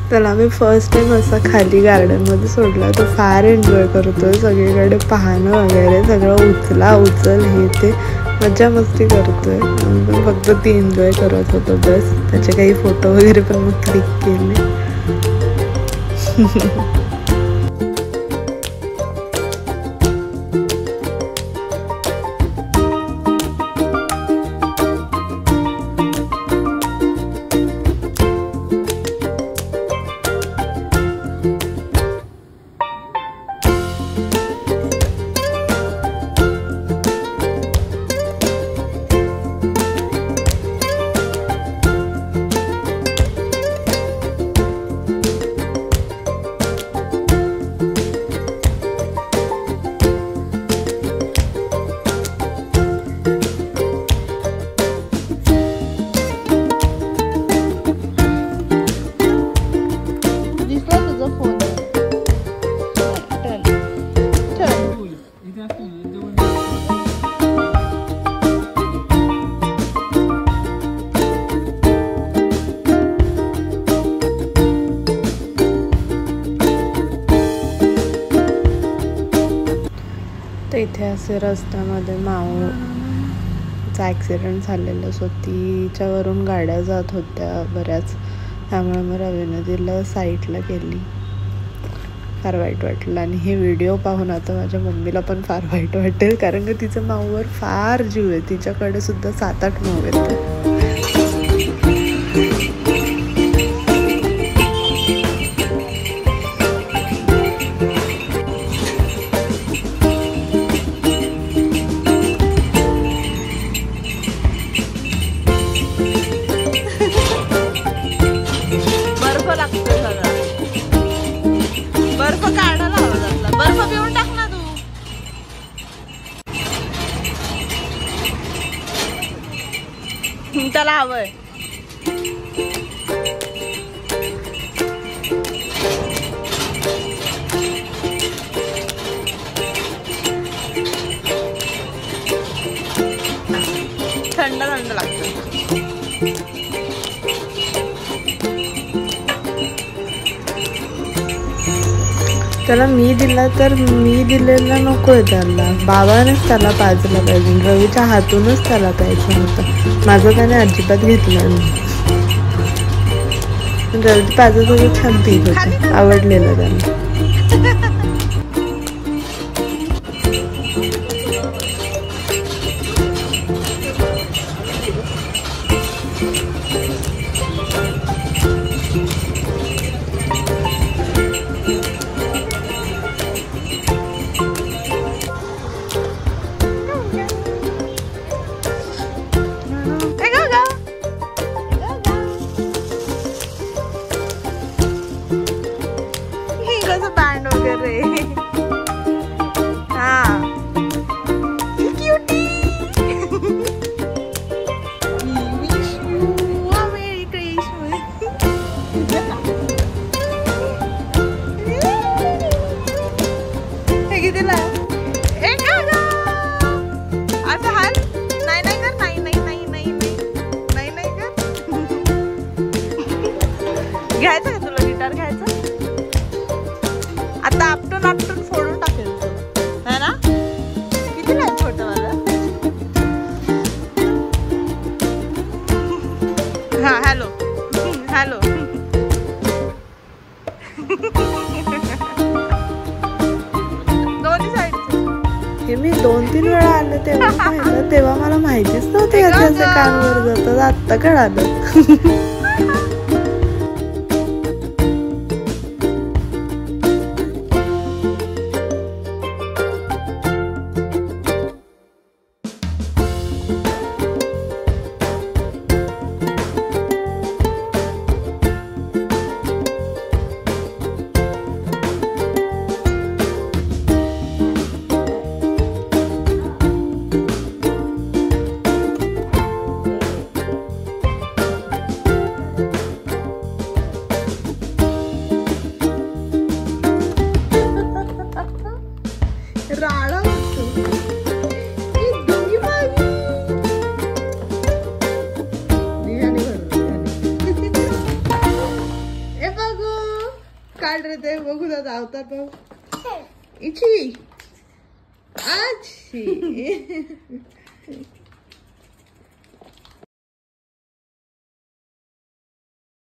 त्याला मी first time असा खाली गार्डनमध्ये सोडला. तो फार एन्जॉय करतोय, सगळीकडे पाहणं वगैरे सगळं उचल हे ते मज्जा मस्ती करतोय. पण फक्त ती एन्जॉय करत होतो बस. त्याचे काही फोटो वगैरे पण मग क्लिक केले. तर इथे असे रस्त्यामध्ये माऊचा ॲक्सिडेंट झालेला. सो तिच्यावरून गाड्या जात होत्या बऱ्याच. त्यामुळे मग रवीने तिला साईडला केली. फार वाईट वाटलं. आणि हे व्हिडिओ पाहून आता माझ्या मम्मीला पण फार वाईट वाटेल, कारण की तिच्या माऊवर फार जीव आहे. तिच्याकडे सुद्धा 7-8 माऊ आहेत. बर्फ काढायला हवा जातला. बर्फ पिऊन टाक ना तू. त्याला हवंय. थंड थंड लागतं. त्याला मी दिला तर मी दिलेला नकोय त्याला. बाबानेच त्याला पाजला पाहिजे. रवीच्या हातूनच त्याला प्यायचं होतं. माझं त्याने अजिबात घेतलं नाही. रवी पाजत वगैरे छान पीत होते. आवडलेलं त्यांना. बँड वगैरे. हा cutie. Wish you a merry Christmas. हे कितीला आहे? असं हाल नाही नाही कर. नाही नाही नाही नाही नाही नाही कर. घ्यायचं का तुला गिटार? घ्यायचं आता. आपटून फोडून टाकेल है ना. किती नाही छोटं मला. हा हॅलो हॅलो. दोन्ही साईडचे. हे मी 2-3 वेळा आले तेव्हा पाहिलं, तेव्हा मला माहितीच नव्हते याचे असे कान वर जातात, आत्ता कळालं. राळा बघू काढ रे ते बघू दादा अवतार बघ इची आजी